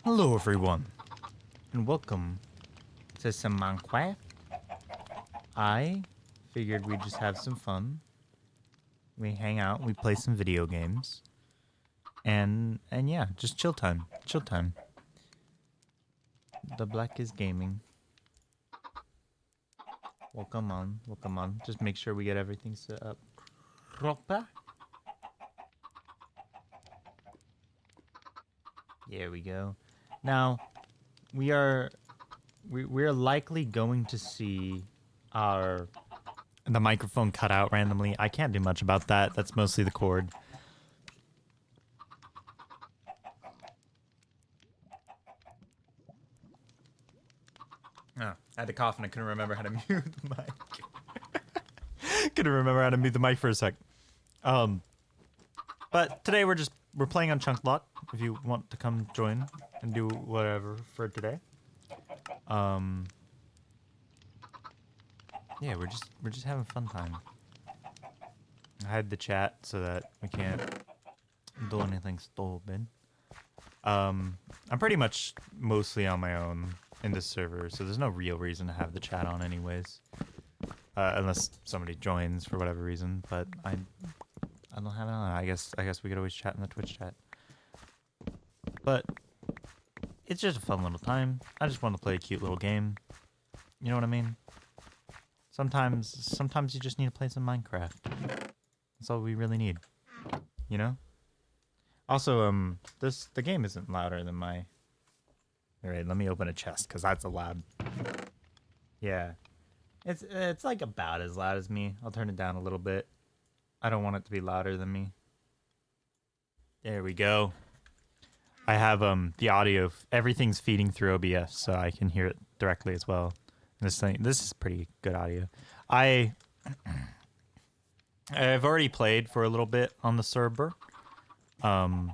Hello everyone, and welcome to some Minecraft. I figured we'd just have some fun. We hang out, we play some video games, and yeah, just chill time. Chill time. The Blek is gaming. Welcome on. Just make sure we get everything set up proper. There we go. Now, we're likely going to see the microphone cut out randomly. I can't do much about that. That's mostly the cord. Oh, I had to cough and I couldn't remember how to mute the mic. Couldn't remember how to mute the mic for a sec. But today we're playing on Chunk Block. If you want to come join and do whatever for today. Yeah, we're just having fun time. I hide the chat so that we can't do anything stupid. I'm pretty much mostly on my own in this server, so there's no real reason to have the chat on anyways. Unless somebody joins for whatever reason, but I don't have it on. I guess we could always chat in the Twitch chat. But it's just a fun little time. I just want to play a cute little game. You know what I mean? Sometimes you just need to play some Minecraft. That's all we really need. You know? Also, the game isn't louder than my... Alright, let me open a chest, because that's a loud... Yeah. It's like about as loud as me. I'll turn it down a little bit. I don't want it to be louder than me. There we go. I have, the audio... Everything's feeding through OBS, so I can hear it directly as well. This is pretty good audio. I've already played for a little bit on the server. I'm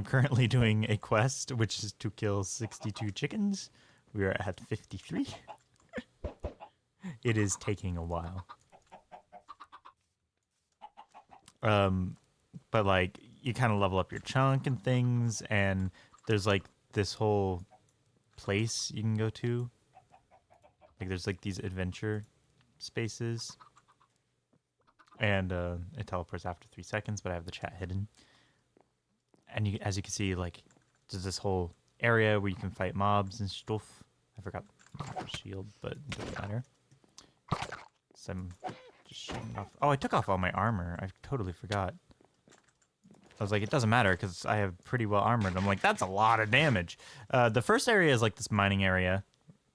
currently doing a quest, which is to kill 62 chickens. We are at 53. It is taking a while. But like, you kind of level up your chunk and things, and there's like this whole place you can go to. Like, there's like these adventure spaces. And it teleports after 3 seconds, but I have the chat hidden. And as you can see, like, there's this whole area where you can fight mobs and stuff. I forgot the shield, but it doesn't matter. So I'm just showing off. Oh, I took off all my armor. I totally forgot. I was like, it doesn't matter because I have pretty well armored. I'm like, that's a lot of damage. The first area is like this mining area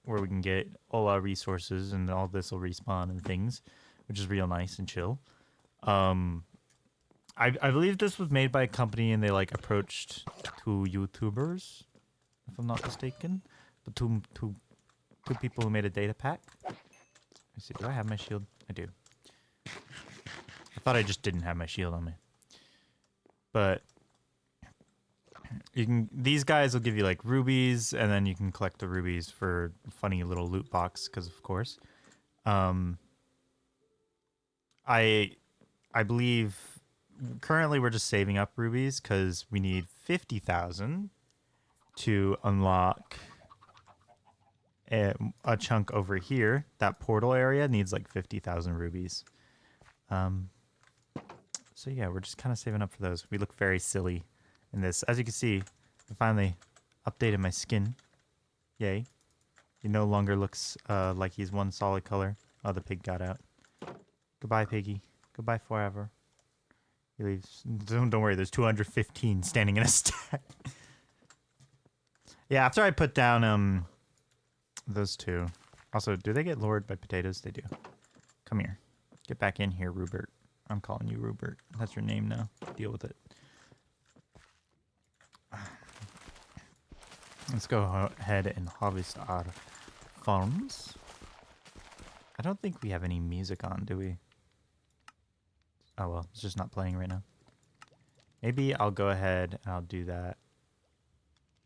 where we can get all our resources and all this will respawn and things, which is real nice and chill. I believe this was made by a company and they like approached two YouTubers, if I'm not mistaken. But two people who made a data pack. Let's see, do I have my shield? I do. I thought I just didn't have my shield on me. But these guys will give you like rubies, and then you can collect the rubies for a funny little loot box, because of course. I believe currently we're just saving up rubies because we need 50,000 to unlock a chunk over here. That portal area needs like 50,000 rubies. So yeah, we're just kind of saving up for those. We look very silly in this. As you can see, I finally updated my skin. Yay. He no longer looks like he's one solid color. Oh, the pig got out. Goodbye, piggy. Goodbye forever. He leaves. Don't worry, there's 215 standing in a stack. Yeah, after I put down those two. Also, do they get lured by potatoes? They do. Come here. Get back in here, Rupert. I'm calling you Rupert. That's your name now. Deal with it. Let's go ahead and harvest our farms. I don't think we have any music on, do we? Oh well, it's just not playing right now. Maybe I'll go ahead and I'll do that.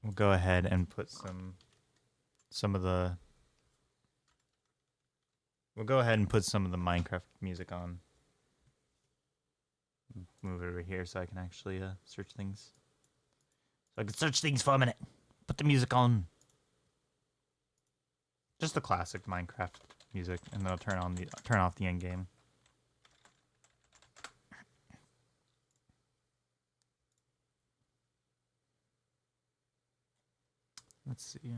We'll go ahead and put some of the... We'll go ahead and put some of the Minecraft music on. Move it over here so I can actually search things. So I can search things for a minute. Put the music on. Just the classic Minecraft music, and they'll turn off the end game. Let's see.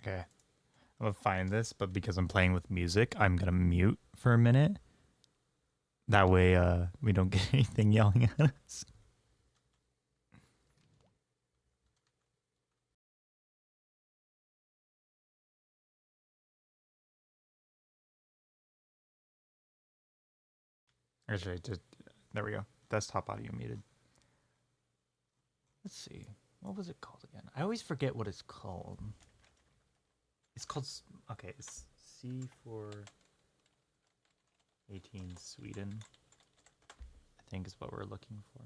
Okay. I'm gonna find this, but because I'm playing with music, I'm gonna mute for a minute. That way, we don't get anything yelling at us. Actually, there we go. Desktop audio muted. Let's see. What was it called again? I always forget what it's called. It's called... Okay, it's C for 18 Sweden. I think is what we're looking for.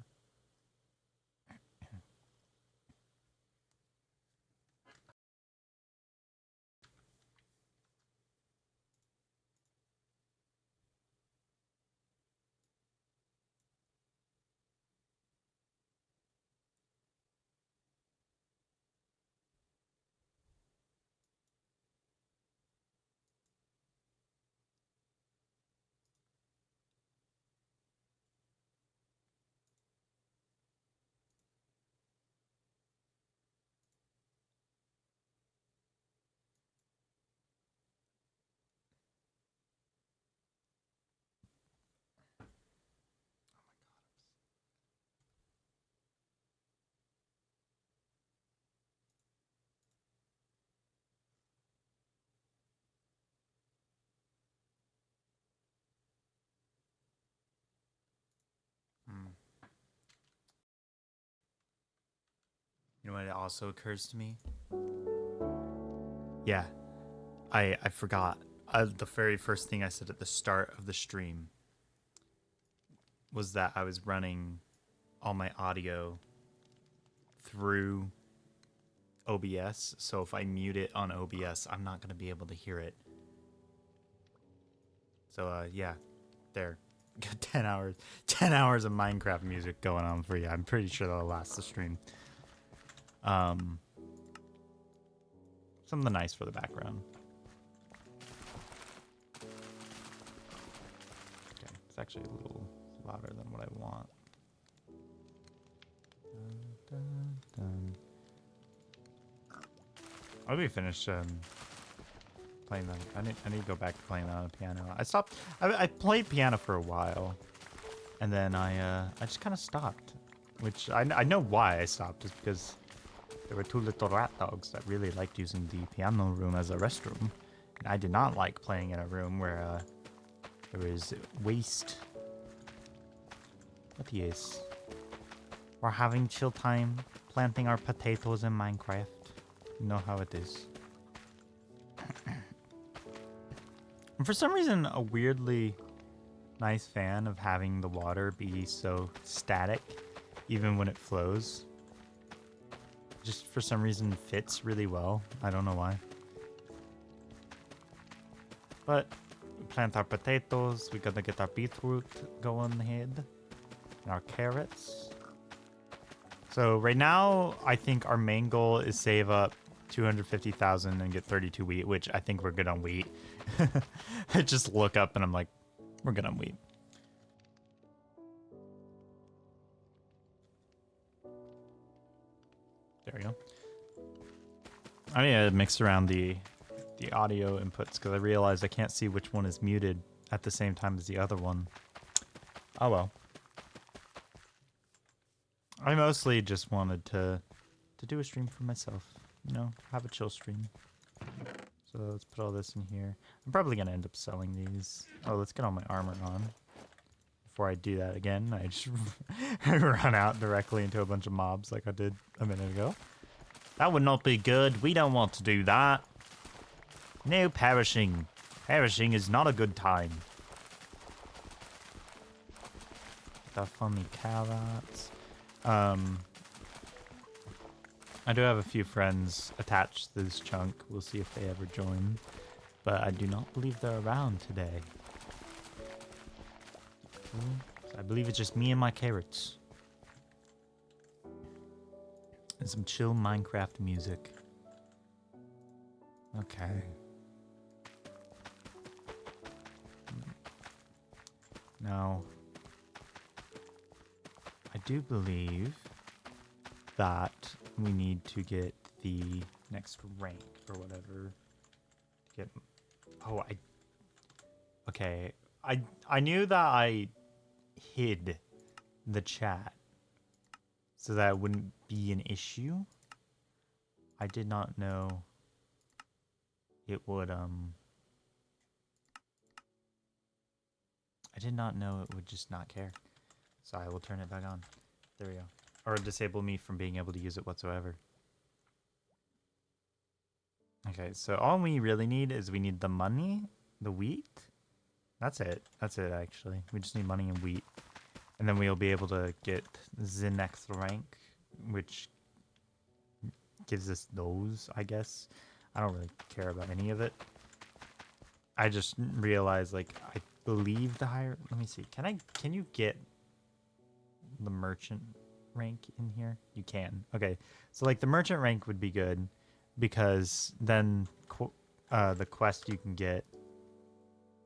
You know what also occurs to me? Yeah, I forgot. The very first thing I said at the start of the stream was that I was running all my audio through OBS. So if I mute it on OBS, I'm not going to be able to hear it. So yeah, there. Got 10 hours. 10 hours of Minecraft music going on for you. I'm pretty sure that'll last the stream. Something nice for the background. Okay, it's actually a little louder than what I want. Dun, dun, dun. I'll be finished playing that. I need to go back to playing that on the piano. I played piano for a while, and then I just kind of stopped. Which I know why I stopped is because there were two little rat dogs that really liked using the piano room as a restroom, and I did not like playing in a room where there was waste. But yes, we're having chill time, planting our potatoes in Minecraft. You know how it is. I'm for some reason a weirdly nice fan of having the water be so static, even when it flows. Just for some reason fits really well. I don't know why. But we plant our potatoes. We gotta get our beetroot going ahead. And our carrots. So right now, I think our main goal is save up 250,000 and get 32 wheat, which I think we're good on wheat. I just look up and I'm like, we're good on wheat. There we go. I need to mix around the audio inputs because I realized I can't see which one is muted at the same time as the other one. Oh well. I mostly just wanted to do a stream for myself. You know, have a chill stream. So let's put all this in here. I'm probably going to end up selling these. Oh, let's get all my armor on. Before I do that again, I just run out directly into a bunch of mobs like I did a minute ago. That would not be good. We don't want to do that. No perishing. Perishing is not a good time. the funny carrots. I do have a few friends attached to this chunk. We'll see if they ever join. But I do not believe they're around today. So I believe it's just me and my carrots. And some chill Minecraft music. Okay. Now, I do believe that we need to get the next rank or whatever. Get. Oh, okay. I knew that I hid the chat so that it wouldn't be an issue. I did not know it would I did not know it would just not care. So I will turn it back on. There we go. Or disable me from being able to use it whatsoever. Okay, so all we really need is we need the money, the wheat. That's it. That's it, actually. We just need money and wheat. And then we'll be able to get the next rank, which gives us those, I guess. I don't really care about any of it. I just realized, like, I believe the higher... Let me see. Can you get the merchant rank in here? You can. Okay. So, like, the merchant rank would be good because then the quest you can get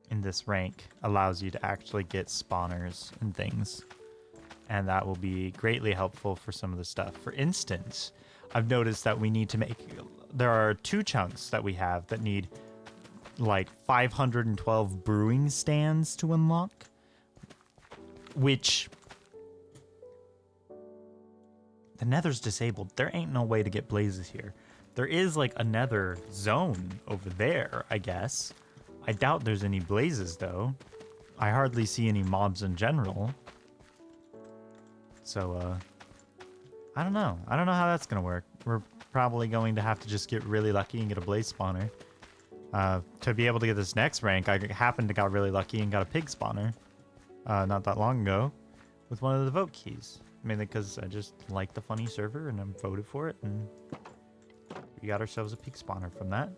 in this rank allows you to actually get spawners and things. And that will be greatly helpful for some of the stuff. For instance, I've noticed that we need to make... There are 2 chunks that we have that need like 512 brewing stands to unlock, which the nether's disabled. There ain't no way to get blazes here. There is like a nether zone over there, I guess. I doubt there's any blazes though. I hardly see any mobs in general. So, I don't know. I don't know how that's gonna work. We're probably going to have to just get really lucky and get a blaze spawner. To be able to get this next rank, I happened to got really lucky and got a pig spawner not that long ago with one of the vote keys. Mainly because I just like the funny server and I voted for it, and we got ourselves a pig spawner from that.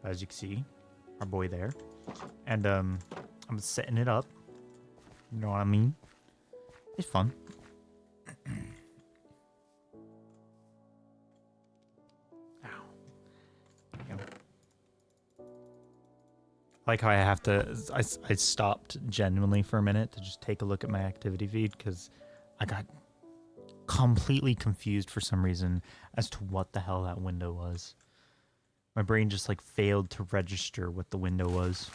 As you can see, our boy there. And I'm setting it up. You know what I mean? It's fun. Like how I have to, I stopped genuinely for a minute to just take a look at my activity feed because I got completely confused for some reason as to what the hell that window was. My brain just like failed to register what the window was.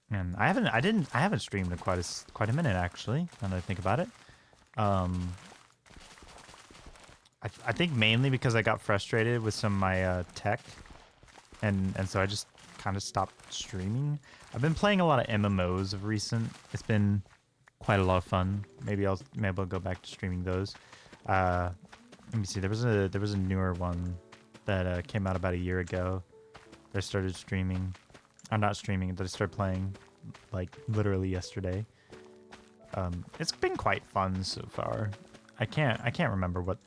And I haven't streamed in quite a minute actually, now that I think about it. I think mainly because I got frustrated with some of my tech. And so I just kind of stopped streaming. I've been playing a lot of MMOs of recent. It's been quite a lot of fun. Maybe I'll go back to streaming those. Let me see. There was a newer one that came out about a year ago. That I started streaming. I'm not streaming. That I started playing like literally yesterday. It's been quite fun so far. I can't remember what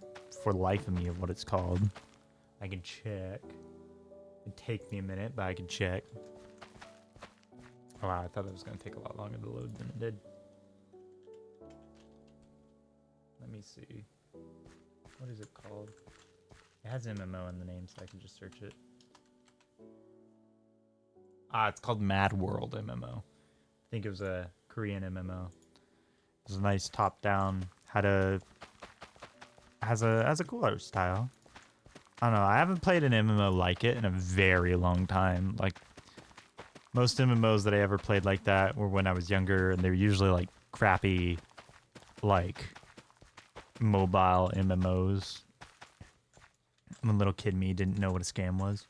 for the life of me of what it's called. I can check. It'd take me a minute, but I can check. Oh, wow, I thought it was going to take a lot longer to load than it did. Let me see. What is it called? It has MMO in the name, so I can just search it. It's called Mad World MMO. I think it was a Korean MMO. It was a nice top-down. Has a cool art style. I don't know. I haven't played an MMO like it in a very long time. Like, most MMOs that I ever played like that were when I was younger, and they were usually, like, crappy, like, mobile MMOs. When little kid me didn't know what a scam was.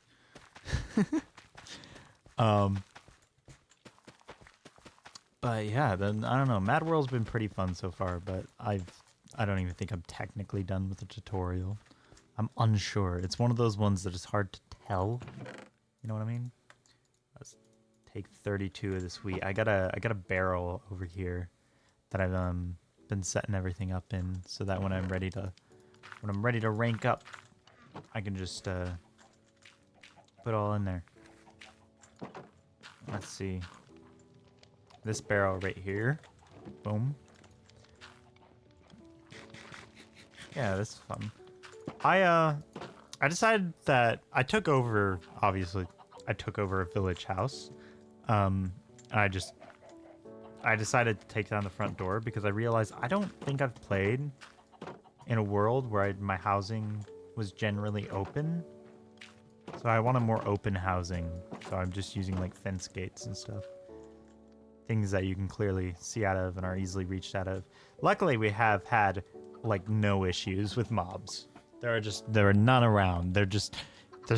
But, yeah, then, I don't know. Mad World's been pretty fun so far, but I don't even think I'm technically done with the tutorial. I'm unsure. It's one of those ones that is hard to tell. You know what I mean? Let's take 32 of this wheat. I got a barrel over here that I've been setting everything up in, so that when I'm ready to rank up, I can just put all in there. Let's see. This barrel right here. Boom. Yeah, this is fun. I decided that I took over, obviously, I took over a village house. I decided to take down the front door because I realized I don't think I've played in a world where my housing was generally open. So I want a more open housing. So I'm just using like fence gates and stuff. Things that you can clearly see out of and are easily reached out of. Luckily, we have had like no issues with mobs. There are none around. There's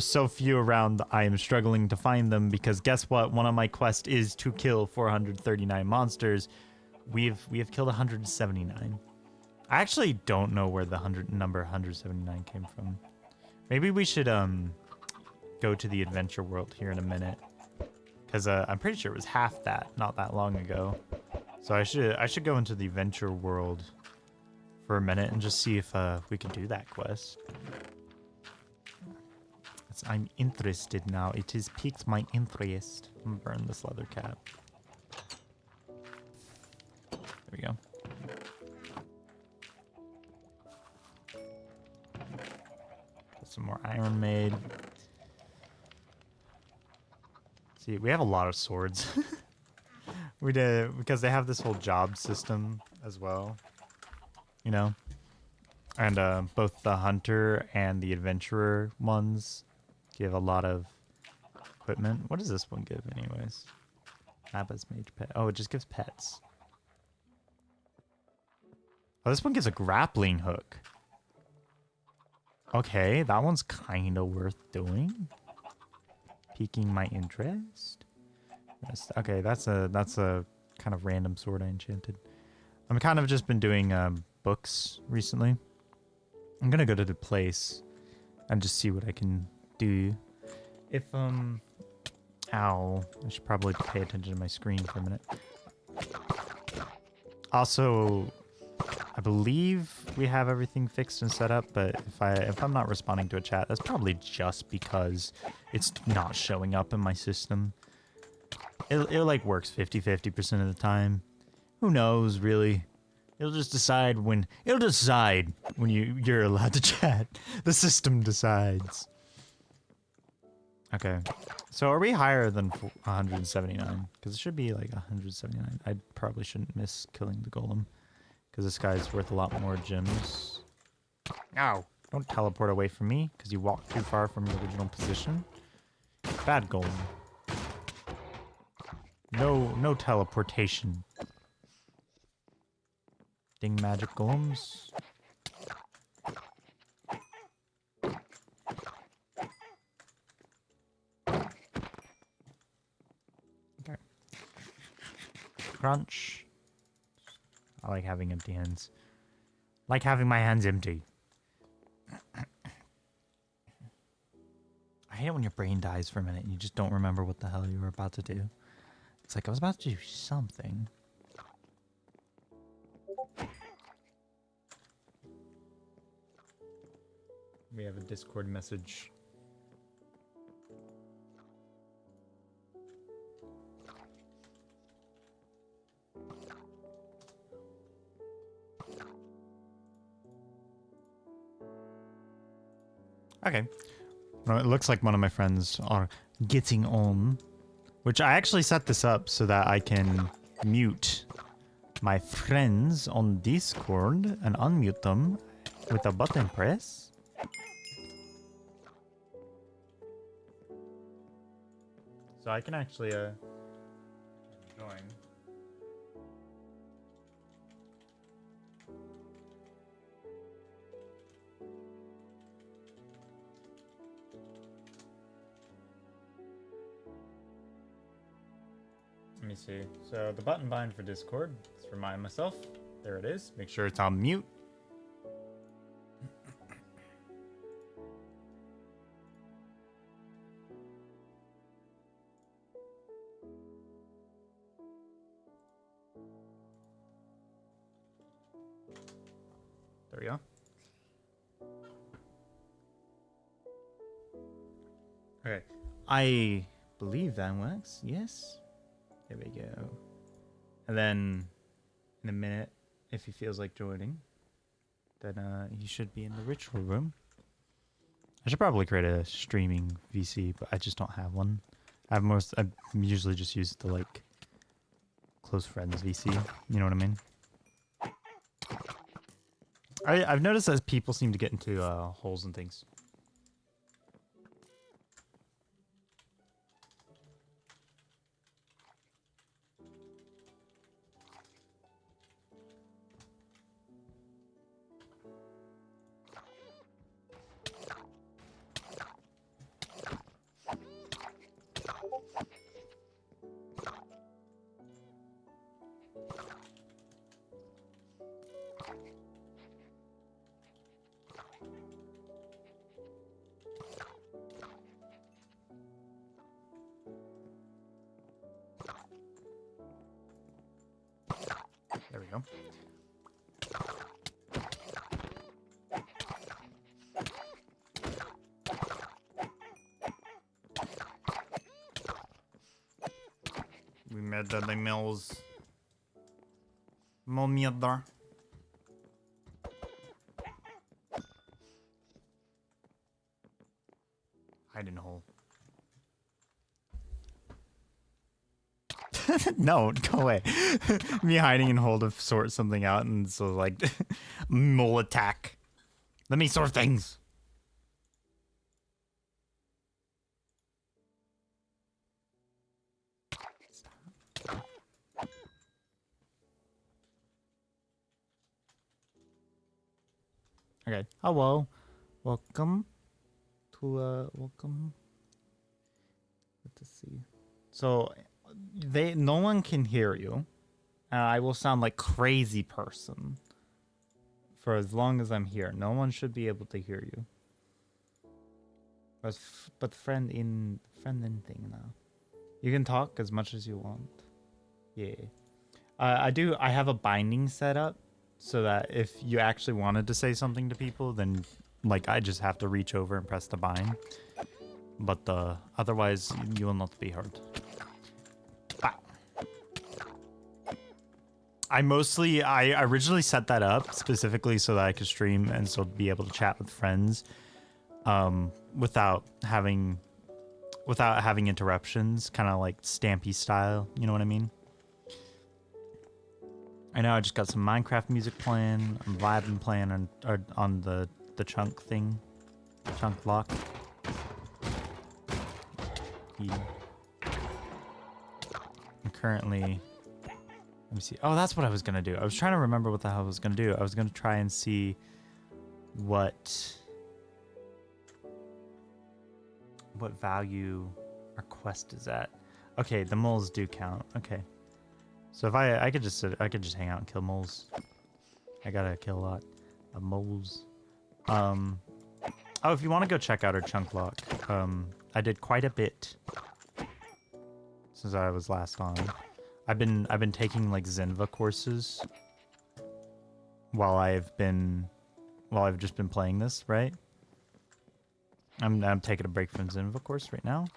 so few around. I am struggling to find them because guess what? One of my quests is to kill 439 monsters. We have killed 179. I actually don't know where the number 179 came from. Maybe we should go to the adventure world here in a minute, because I'm pretty sure it was half that not that long ago. So I should go into the adventure world for a minute and just see if we can do that quest. I'm interested now. It has piqued my interest. I'm gonna burn this leather cap. There we go. Got some more iron made. See, we have a lot of swords. We did, because they have this whole job system as well. You know? And both the hunter and the adventurer ones give a lot of equipment. What does this one give anyways? Abba's mage pet. Oh, it just gives pets. Oh, this one gives a grappling hook. Okay, that one's kind of worth doing. Piquing my interest. Yes, okay, that's a kind of random sword I enchanted. I'm kind of just been doing books recently. I'm gonna go to the place and just see what I can do. If ow, I should probably pay attention to my screen for a minute. Also, I believe we have everything fixed and set up, but if I'm not responding to a chat, that's probably just because it's not showing up in my system. It like works 50% of the time. Who knows, really? It'll decide when you're allowed to chat. The system decides. Okay. So are we higher than 179? Because it should be like 179. I probably shouldn't miss killing the golem, because this guy's worth a lot more gems. Ow! Don't teleport away from me, because you walked too far from your original position. Bad golem. No teleportation. Ding magic golems. Okay. Crunch. I like having empty hands. Like having my hands empty. I hate it when your brain dies for a minute and you just don't remember what the hell you were about to do. It's like I was about to do something. We have a Discord message. Okay. Well, it looks like one of my friends are getting on. Which I actually set this up so that I can mute my friends on Discord and unmute them with a button press. So I can actually join. Let me see. So the button bind for Discord, let's remind myself. There it is. Make sure it's on mute. There we go. Okay. I believe that works. Yes. There we go. And then in a minute, if he feels like joining, then he should be in the ritual room. I should probably create a streaming VC, but I just don't have one. I usually just use the like close friends VC. You know what I mean? I've noticed that people seem to get into holes and things. There we go. We made the mills. More mierda. Hide in a hole. No, go away. Me hiding in a hole to sort something out, and so like mole attack. Let me sort things. Okay. Hello. Welcome to welcome. Let's see. So no one can hear you. I will sound like crazy person for as long as I'm here. No one should be able to hear you. But friend in thing now. You can talk as much as you want. Yeah. I have a binding set up so that if you actually wanted to say something to people, then like I just have to reach over and press the bind. But otherwise you will not be heard. I originally set that up specifically so that I could stream and still be able to chat with friends without having interruptions, kind of like Stampy style, you know what I mean? I know I just got some Minecraft music playing. I'm vibing playing on the chunk thing, chunk lock. Yeah. I'm currently. Let me see. Oh, that's what I was going to do. I was trying to remember what the hell I was going to do. I was going to try and see what value our quest is at. Okay, the moles do count. Okay. So if I could just hang out and kill moles. I got to kill a lot of moles. Oh, if you want to go check out our chunk lock. I did quite a bit since I was last on. I've been taking like Zenva courses while I've just been playing this, right? I'm taking a break from Zenva course right now.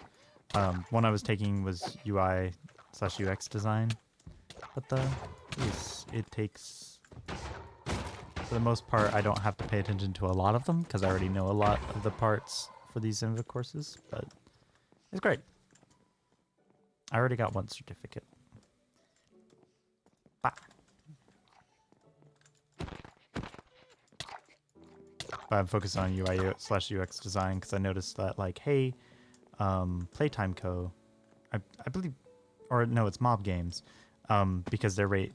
One I was taking was UI/UX design, but it takes, for the most part, I don't have to pay attention to a lot of them because I already know a lot of the parts for these Zenva courses, but it's great. I already got one certificate. But I'm focused on UI/UX design because I noticed that, like, hey, Playtime Co. I believe, or no, it's Mob Games, because they're right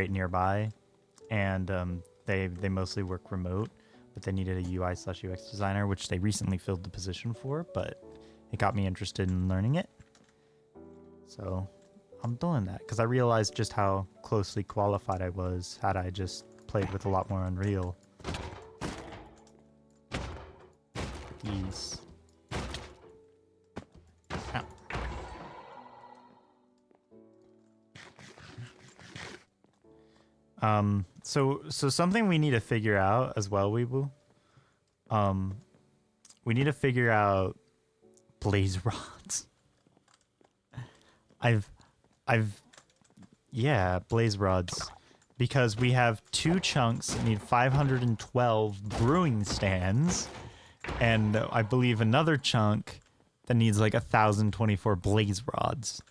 nearby, and they mostly work remote, but they needed a UI/UX designer, which they recently filled the position for, but it got me interested in learning it. So I'm doing that because I realized just how closely qualified I was had I just played with a lot more Unreal. Ease. So something we need to figure out as well, Weeble. We need to figure out blaze rods. Yeah, blaze rods. Because we have 2 chunks that need 512 brewing stands, and I believe another chunk that needs like 1,024 blaze rods.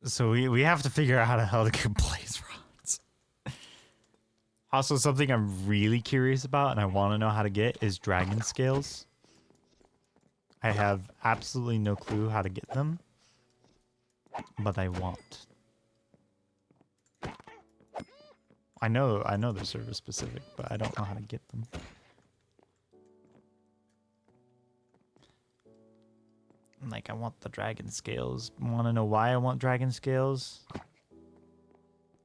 So we have to figure out how the hell to get blaze rods. Also, something I'm really curious about and I want to know how to get is dragon scales. I have absolutely no clue how to get them, but I want. I know they're server specific, but I don't know how to get them. Like, I want the dragon scales. Want to know why I want dragon scales?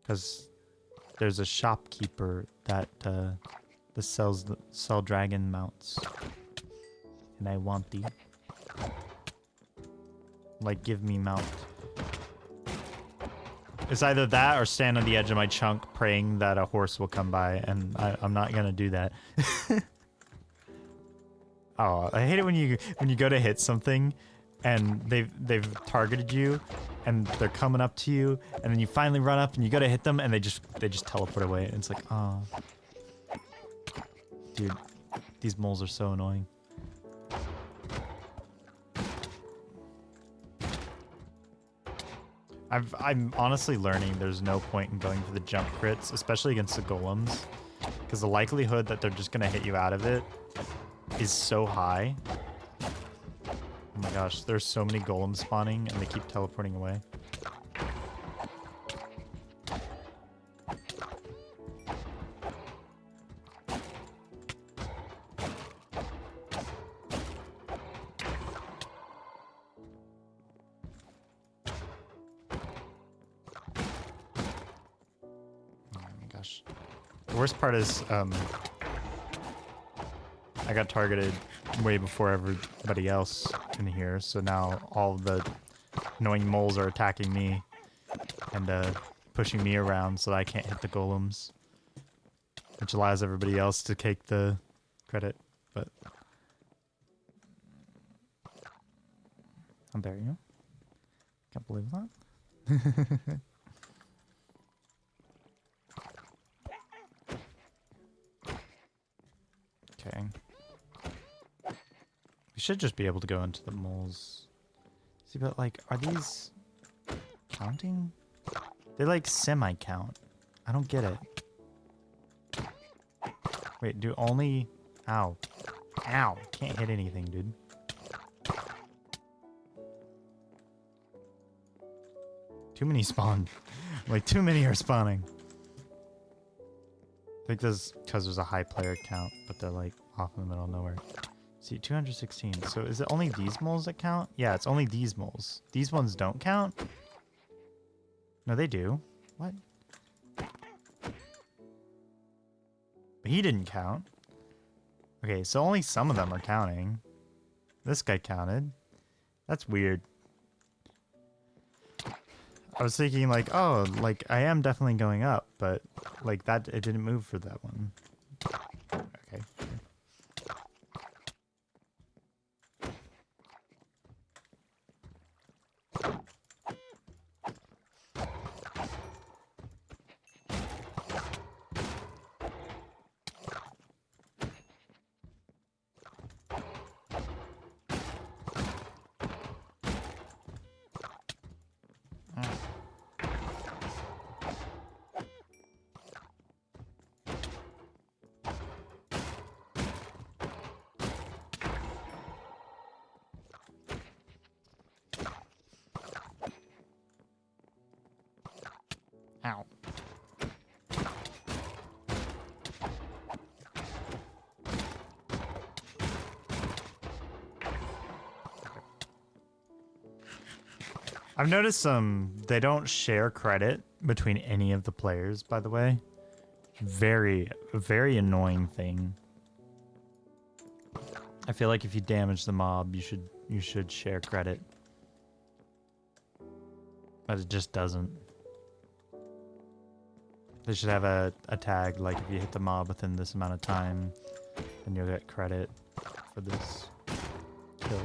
Because there's a shopkeeper that sell dragon mounts, and I want the. Like, give me mount. It's either that or stand on the edge of my chunk praying that a horse will come by, and I'm not gonna do that. Oh, I hate it when you go to hit something and they've targeted you and they're coming up to you, and then you finally run up and you go to hit them and they just teleport away, and it's like, oh. Dude, these moles are so annoying. I'm honestly learning there's no point in going for the jump crits, especially against the golems, because the likelihood that they're just gonna hit you out of it is so high. Oh my gosh, there's so many golems spawning and they keep teleporting away. The worst part is, I got targeted way before everybody else in here, so now all the annoying moles are attacking me and pushing me around so that I can't hit the golems, which allows everybody else to take the credit, but how dare you? Can't believe that. Okay. We should just be able to go into the moles. See, but like, are these counting? They like semi-count. I don't get it. Wait, do only... Ow. Ow. Can't hit anything, dude. Too many spawn. Like, too many are spawning. I think this because there's a high player count, but they're like off in the middle of nowhere. See, 216. So is it only these moles that count? Yeah, it's only these moles. These ones don't count? No, they do. What? But he didn't count. Okay, so only some of them are counting. This guy counted. That's weird. I was thinking like, oh, like I am definitely going up, but like that, it didn't move for that one. Okay. Ow. I've noticed they don't share credit between any of the players, by the way. Very annoying thing. I feel like if you damage the mob, you should share credit. But it just doesn't. They should have a tag, like if you hit the mob within this amount of time, then you'll get credit for this kill.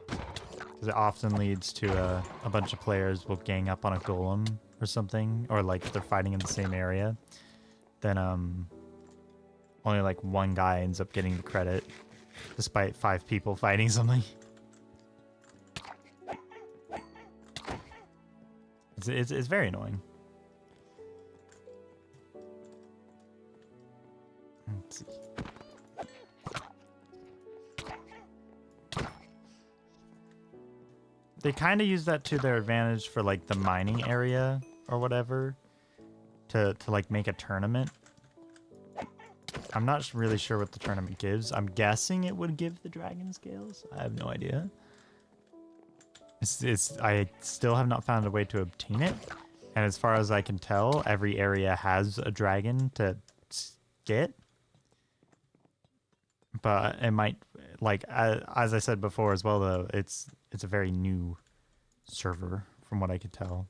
Because it often leads to a bunch of players will gang up on a golem or something, or like if they're fighting in the same area, then only like one guy ends up getting the credit, despite 5 people fighting something. It's very annoying. Let's see. They kind of use that to their advantage for like the mining area or whatever, to like make a tournament. I'm not really sure what the tournament gives. I'm guessing it would give the dragon scales. I have no idea. I still have not found a way to obtain it, and as far as I can tell, every area has a dragon to get. But it might, like, as I said before as well, though, it's a very new server from what I could tell.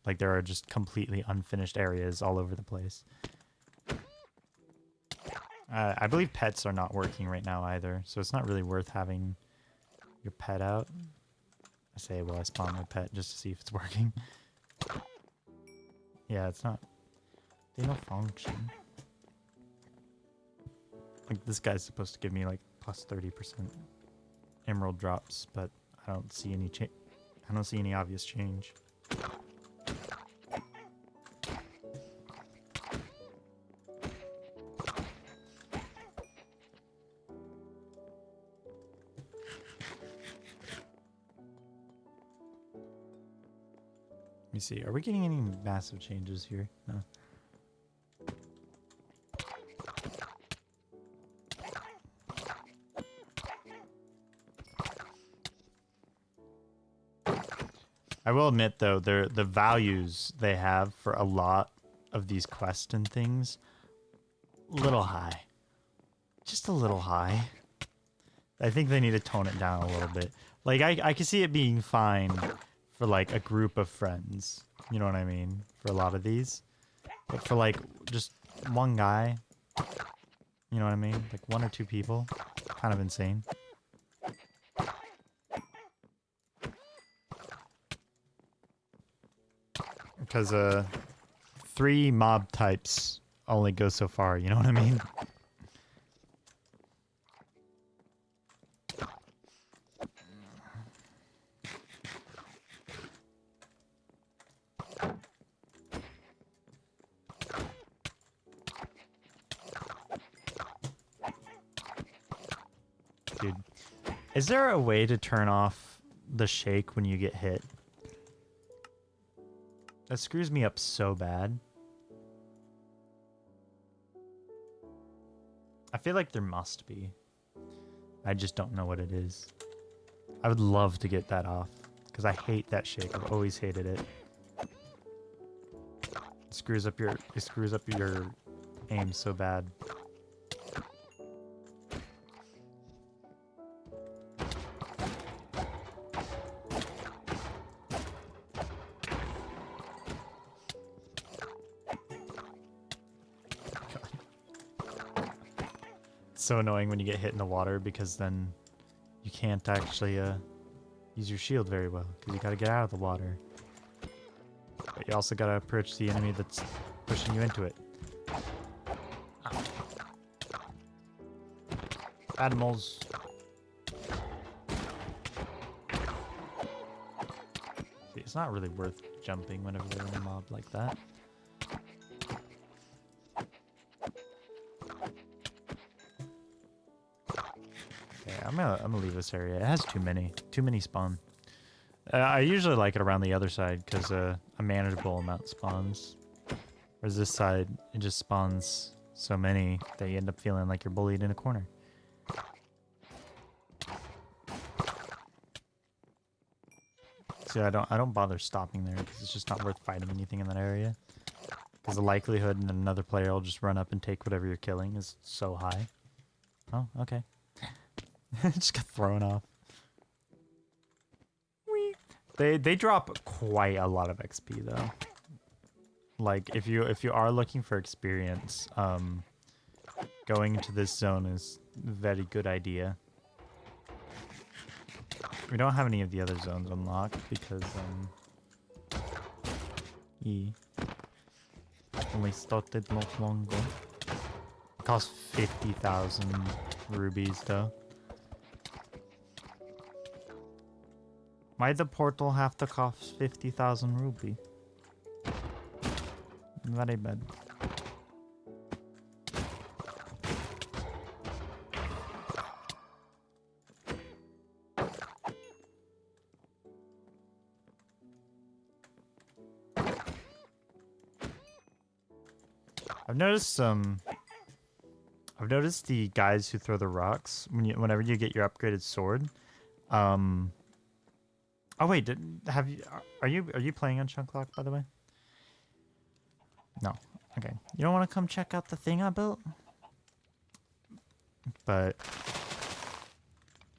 Like, there are just completely unfinished areas all over the place. I believe pets are not working right now either, so it's not really worth having your pet out. I say, well, I spawn my pet just to see if it's working. Yeah, it's not. They don't function. Like, this guy's supposed to give me like plus 30% emerald drops, but I don't see any I don't see any obvious change. Let me see. Are we getting any massive changes here? No. I will admit, though, the values they have for a lot of these quests and things, a little high. Just a little high. I think they need to tone it down a little bit. Like, I can see it being fine for, like, a group of friends. You know what I mean? For a lot of these. But for, like, just one guy, you know what I mean? Like, 1 or 2 people. Kind of insane. Because 3 mob types only go so far, you know what I mean? Dude, is there a way to turn off the shake when you get hit? That screws me up so bad. I feel like there must be. I just don't know what it is. I would love to get that off, because I hate that shake. I've always hated it. It screws up your aim so bad. So annoying when you get hit in the water, because then you can't actually use your shield very well, because you gotta get out of the water. But you also gotta approach the enemy that's pushing you into it. Animals. See, it's not really worth jumping whenever they're in a mob like that. I'm gonna leave this area. It has too many spawn. I usually like it around the other side, because a manageable amount spawns. Whereas this side, it just spawns so many that you end up feeling like you're bullied in a corner. See, I don't bother stopping there, because it's just not worth fighting anything in that area. Because the likelihood that another player will just run up and take whatever you're killing is so high. Oh, okay. Just got thrown off. Whee. They drop quite a lot of XP though. Like if you are looking for experience, going into this zone is a very good idea. We don't have any of the other zones unlocked because only started not long ago. It costs 50,000 rubies though. Why'd the portal have to cost 50,000 ruby? Very bad. I've noticed the guys who throw the rocks whenever you get your upgraded sword. Oh wait, are you playing on Chunklock, by the way? No. Okay. You don't want to come check out the thing I built? But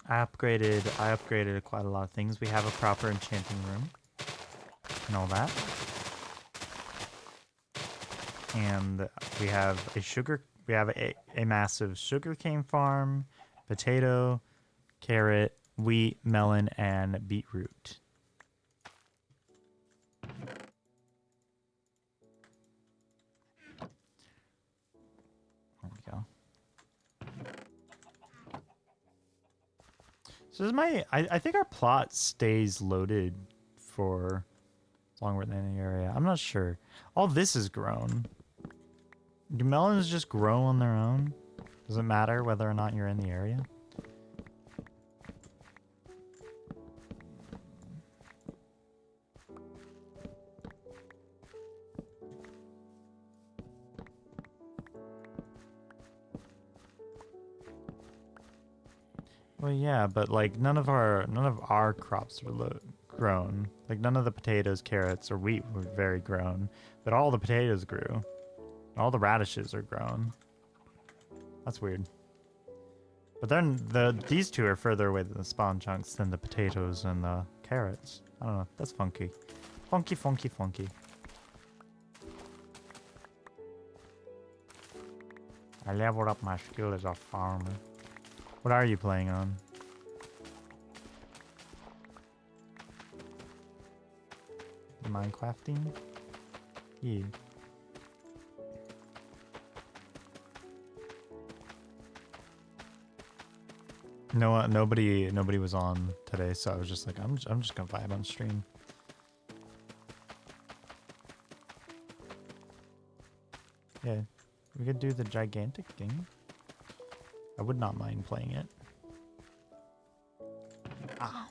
I upgraded quite a lot of things. We have a proper enchanting room and all that. And we have a massive sugarcane farm, potato, carrot, wheat, melon, and beetroot. There we go. So I think our plot stays loaded for as long as we're in the area. I'm not sure. All this is grown. Do melons just grow on their own? Does it matter whether or not you're in the area? Well, yeah, but like none of our crops were grown. Like none of the potatoes, carrots, or wheat were very grown, but all the potatoes grew. All the radishes are grown. That's weird. But then these two are further away than the spawn chunks than the potatoes and the carrots. I don't know. That's funky. Funky, funky, funky. I leveled up my skill as a farmer. What are you playing on? Minecrafting? Yeah. No, nobody was on today, so I was just like, I'm just gonna vibe on stream. Yeah, we could do the gigantic thing. I would not mind playing it. Ah.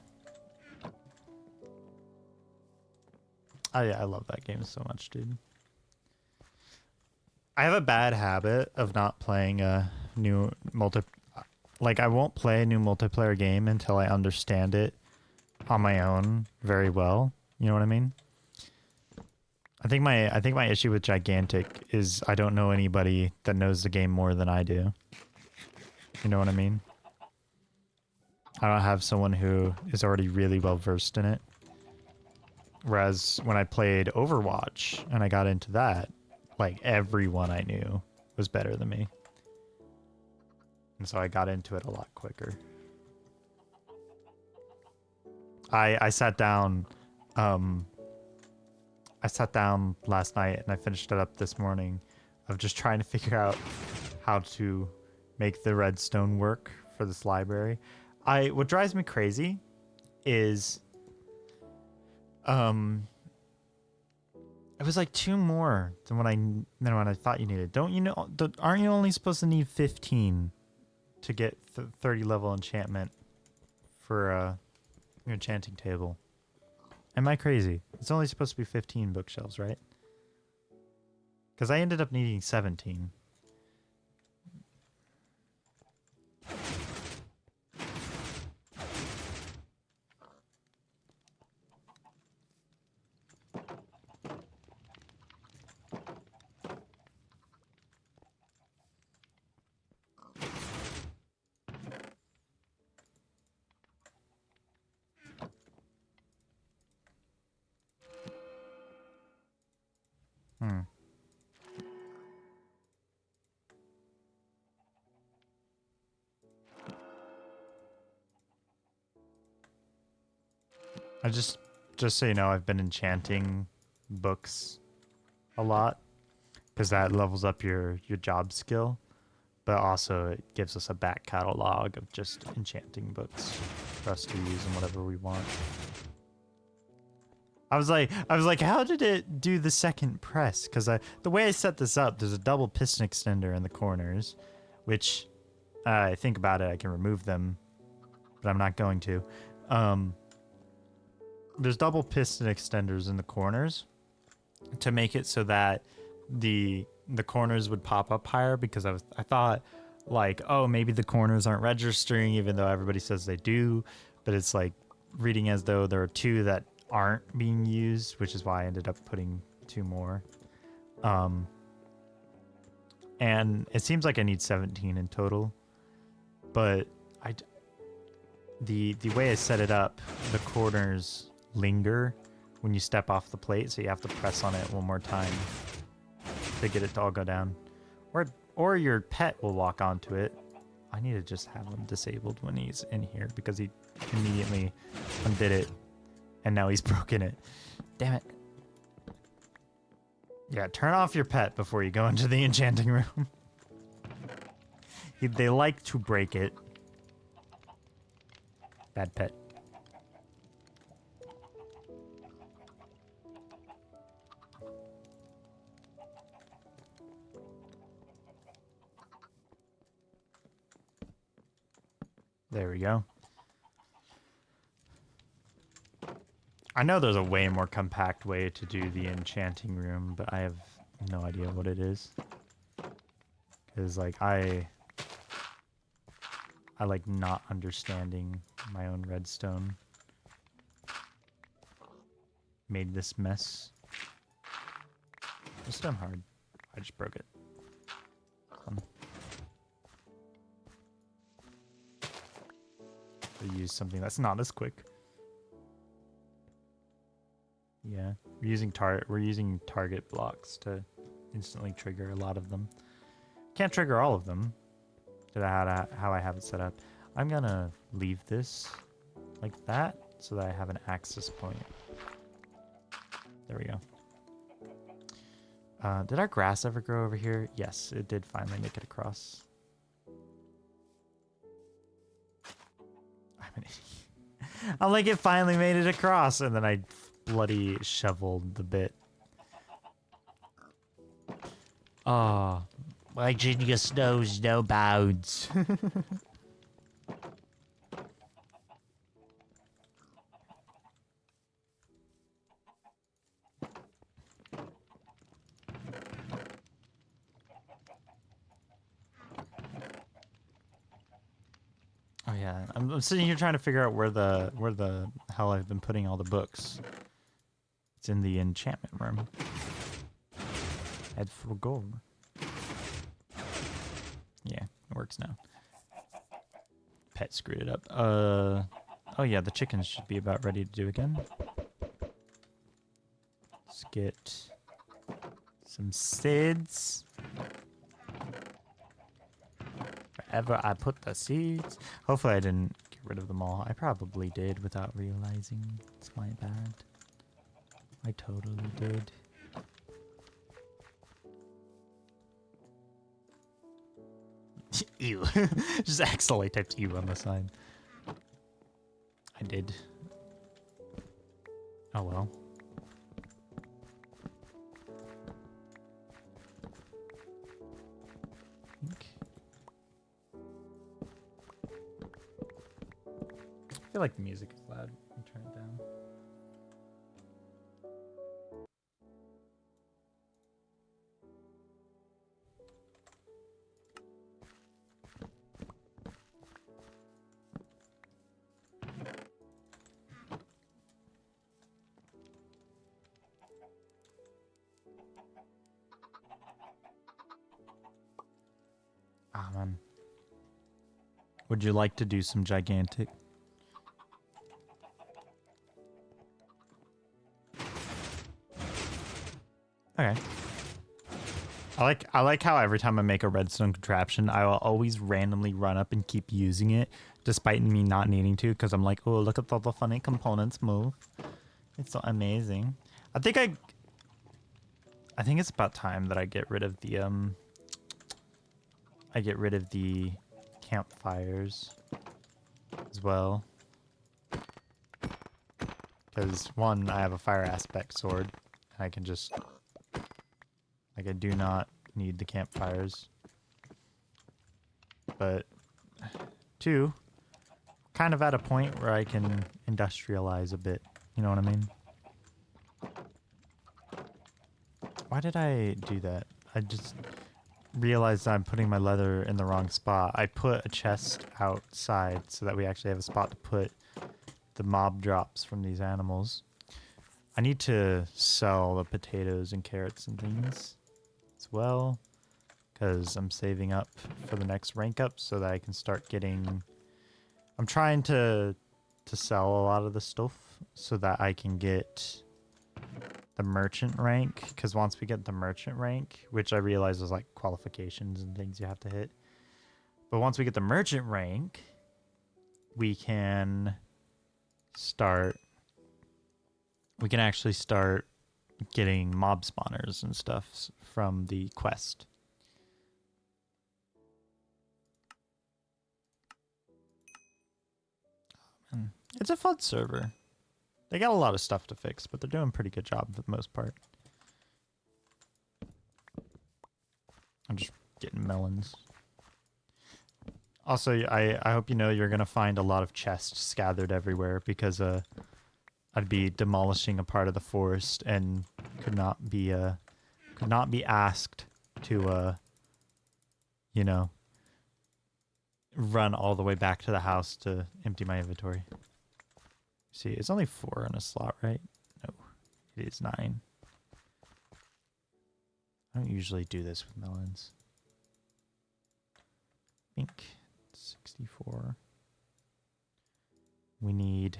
Oh yeah, I love that game so much, dude. I have a bad habit of not playing a new like I won't play a new multiplayer game until I understand it on my own very well. You know what I mean? I think my issue with Gigantic is I don't know anybody that knows the game more than I do. You know what I mean? I don't have someone who is already really well versed in it. Whereas when I played Overwatch and I got into that, like everyone I knew was better than me. And so I got into it a lot quicker. I sat down last night and I finished it up this morning of just trying to figure out how to make the redstone work for this library. What drives me crazy is it was like 2 more than what I thought you needed. Don't you know? Aren't you only supposed to need 15 to get 30 level enchantment for your enchanting table? Am I crazy? It's only supposed to be 15 bookshelves, right? Because I ended up needing 17. Hmm. I just so you know, I've been enchanting books a lot because that levels up your job skill, but also it gives us a back catalog of just enchanting books for us to use in whatever we want. I was like, how did it do the second press? Because the way I set this up, there's a double piston extender in the corners, which I think about it, I can remove them, but I'm not going to. There's double piston extenders in the corners to make it so that the corners would pop up higher, because I thought like, oh, maybe the corners aren't registering even though everybody says they do, but it's like reading as though there are two that aren't being used, which is why I ended up putting two more. And it seems like I need 17 in total, but the way I set it up, the corners linger when you step off the plate, so you have to press on it one more time to get it to all go down. Or your pet will walk onto it. I need to just have him disabled when he's in here because he immediately undid it and now he's broken it. Damn it. Yeah, turn off your pet before you go into the enchanting room. They like to break it. Bad pet. There we go. I know there's a way more compact way to do the enchanting room, but I have no idea what it is. Because, like, I like not understanding my own redstone. Made this mess. It's done hard. I just broke it. I use something that's not as quick. Yeah, we're using target blocks to instantly trigger a lot of them. Can't trigger all of them. How I have it set up. I'm gonna leave this like that so that I have an access point. There we go. Did our grass ever grow over here? Yes, it did finally make it across. I'm like, it finally made it across, and then I bloody shoveled the bit. Oh, my genius knows no bounds. Oh yeah, I'm sitting here trying to figure out where the hell I've been putting all the books. It's in the enchantment room. Head for gold. Yeah, it works now. Pet screwed it up. Oh yeah, the chickens should be about ready to do again. Let's get some seeds. Wherever I put the seeds. Hopefully I didn't get rid of them all. I probably did without realizing. It's my bad. I totally did. Ew. Just accidentally typed ew on the sign. I did. Oh well. I feel like the music is loud. I'll turn it down. Ah, man. Would you like to do some gigantic? Okay. I like how every time I make a redstone contraption, I will always randomly run up and keep using it, despite me not needing to, because I'm like, oh, look at all the funny components move. It's so amazing. I think it's about time that I get rid of the campfires as well. Because one, I have a fire aspect sword, and I can just, like, I do not need the campfires. But two, kind of at a point where I can industrialize a bit. You know what I mean? Why did I do that? I just realized I'm putting my leather in the wrong spot. I put a chest outside so that we actually have a spot to put the mob drops from these animals. I need to sell the potatoes and carrots and things as well, because I'm saving up for the next rank up so that I can start getting... I'm trying to sell a lot of the stuff so that I can get the merchant rank, because once we get the merchant rank, which I realize is like qualifications and things you have to hit, but once we get the merchant rank, we can actually start getting mob spawners and stuff from the quest. It's a fun server. They got a lot of stuff to fix, but they're doing a pretty good job for the most part. I'm just getting melons. Also, I hope you know you're going to find a lot of chests scattered everywhere, because I'd be demolishing a part of the forest and could not be asked to you know, run all the way back to the house to empty my inventory. See, it's only 4 on a slot, right? No, it is 9. I don't usually do this with melons. I think 64. We need...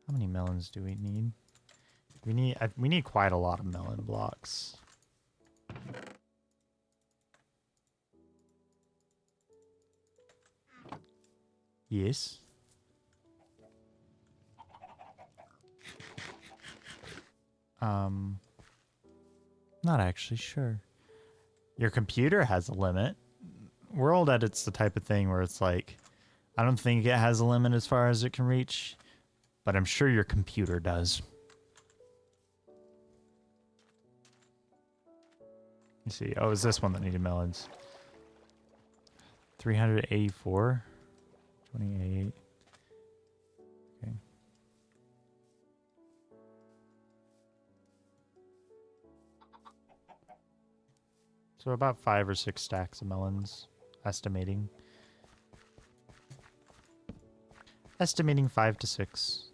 How many melons do we need? We need quite a lot of melon blocks. Yes. Not actually sure. Your computer has a limit. World Edit's the type of thing where it's like, I don't think it has a limit as far as it can reach, but I'm sure your computer does. You see, oh, is this one that needed melons? 384, 28. Okay. So about 5 or 6 stacks of melons, estimating. Estimating 5 to 6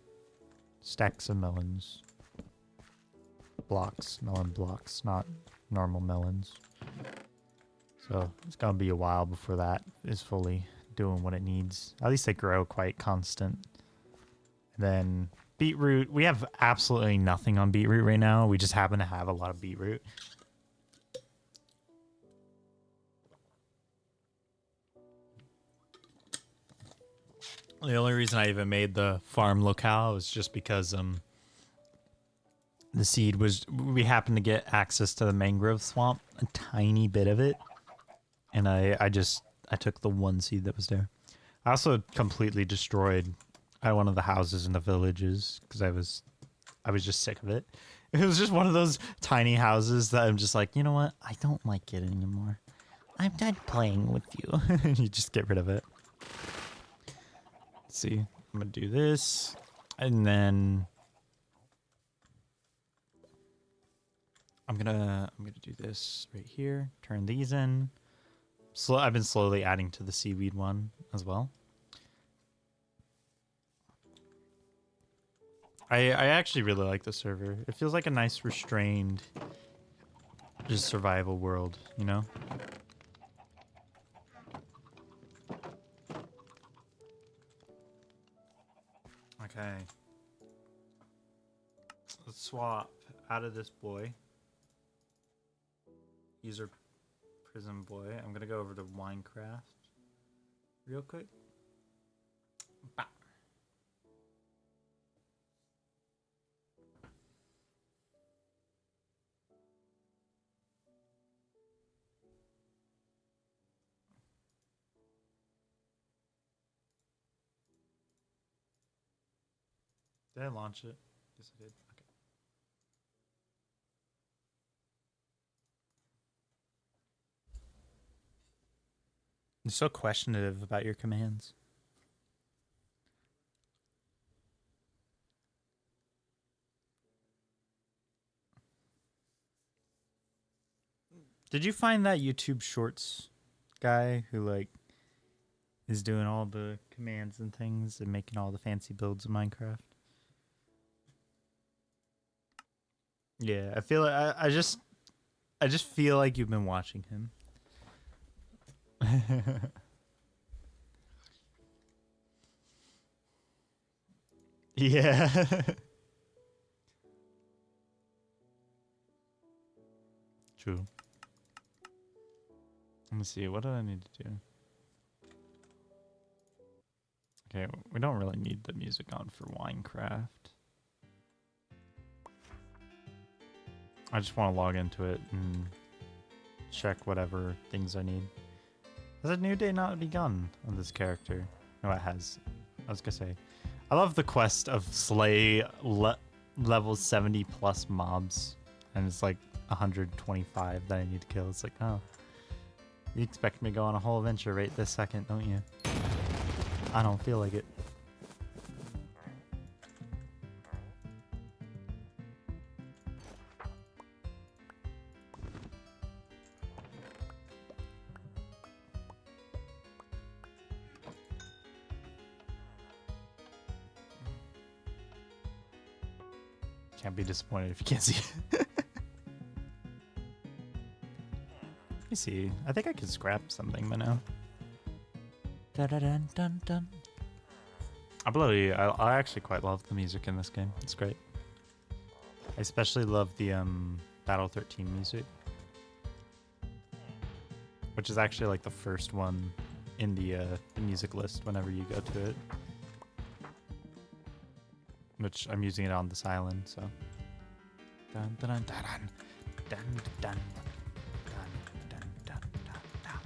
stacks of melons. Blocks, melon blocks, not normal melons. So it's gonna be a while before that is fully doing what it needs. At least they grow quite constant. And then beetroot, we have absolutely nothing on beetroot right now. We just happen to have a lot of beetroot. The only reason I even made the farm locale was just because the seed was, we happened to get access to the mangrove swamp, a tiny bit of it, and I took the one seed that was there. I also completely destroyed one of the houses in the villages because I was just sick of it. It was just one of those tiny houses that I'm just like, you know what? I don't like it anymore. I'm done playing with you. You just get rid of it. Let's see. I'm gonna do this, and then I'm gonna do this right here. Turn these in. I've been slowly adding to the seaweed one as well. I actually really like the server. It feels like a nice restrained, just survival world, you know? Okay. Let's swap out of this boy. User Prison Boy. I'm gonna go over to Minecraft real quick. Bah. Did I launch it? Yes, I did. Okay. You're so questionative about your commands. Did you find that YouTube Shorts guy who like is doing all the commands and things and making all the fancy builds of Minecraft? Yeah, I feel like I just feel like you've been watching him. Yeah. True. Let me see. What do I need to do? Okay, we don't really need the music on for Minecraft. I just want to log into it and check whatever things I need. Has a new day not begun on this character? No, it has. I was gonna say, I love the quest of slay level 70 plus mobs, and it's like 125 that I need to kill. It's like, oh, you expect me to go on a whole adventure right this second, don't you? I don't feel like it. Can't be disappointed if you can't see it. Let me see. I think I could scrap something by now. Dun, dun, dun, dun. I actually quite love the music in this game. It's great. I especially love the Battle 13 music, which is actually like the first one in the music list whenever you go to it. Which I'm using it on this island, so. Dun dun dun dun dun dun dun dun dun dun dun.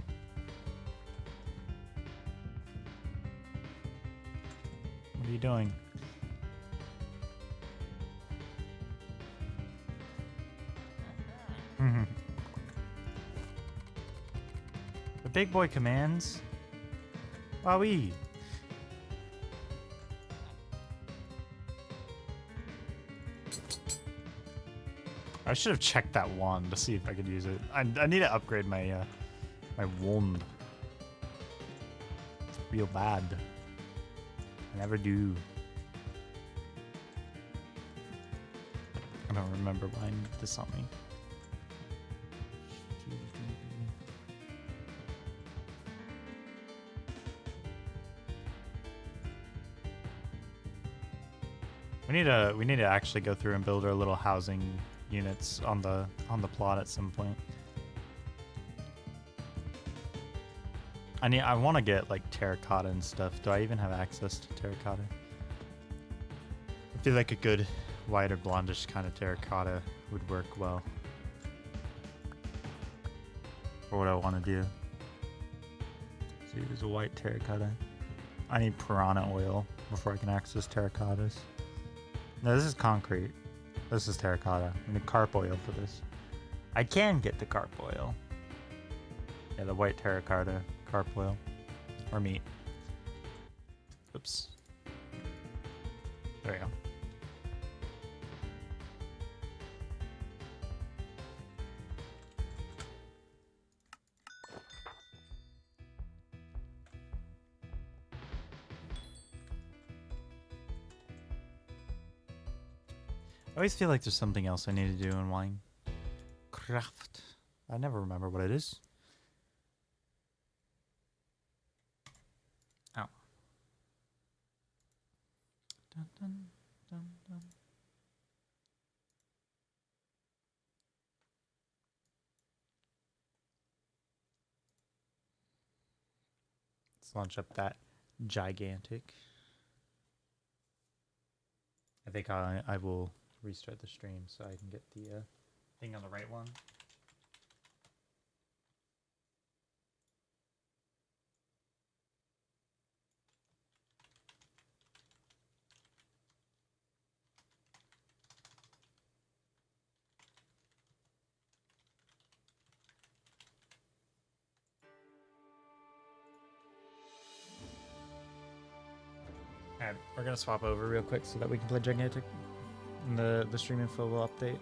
What are you doing? The big boy commands. Wowee. I should have checked that wand to see if I could use it. I need to upgrade my my wand. Real bad. I never do. I don't remember why I need this on me. We need to actually go through and build our little housing units on the plot at some point. I want to get like terracotta and stuff. Do I even have access to terracotta? I feel like a good white or blondish kind of terracotta would work well for what I want to do. See, there's a white terracotta. I need piranha oil before I can access terracottas. No, this is concrete. This is terracotta. I need carp oil for this. I can get the carp oil. Yeah, the white terracotta carp oil. Or meat. Oops. There we go. I always feel like there's something else I need to do in Minecraft. I never remember what it is. Ow. Dun, dun, dun, dun. Let's launch up that gigantic. I think I will restart the stream so I can get the thing on the right one. Alright, we're gonna swap over real quick so that we can play Gigantic and the stream info will update.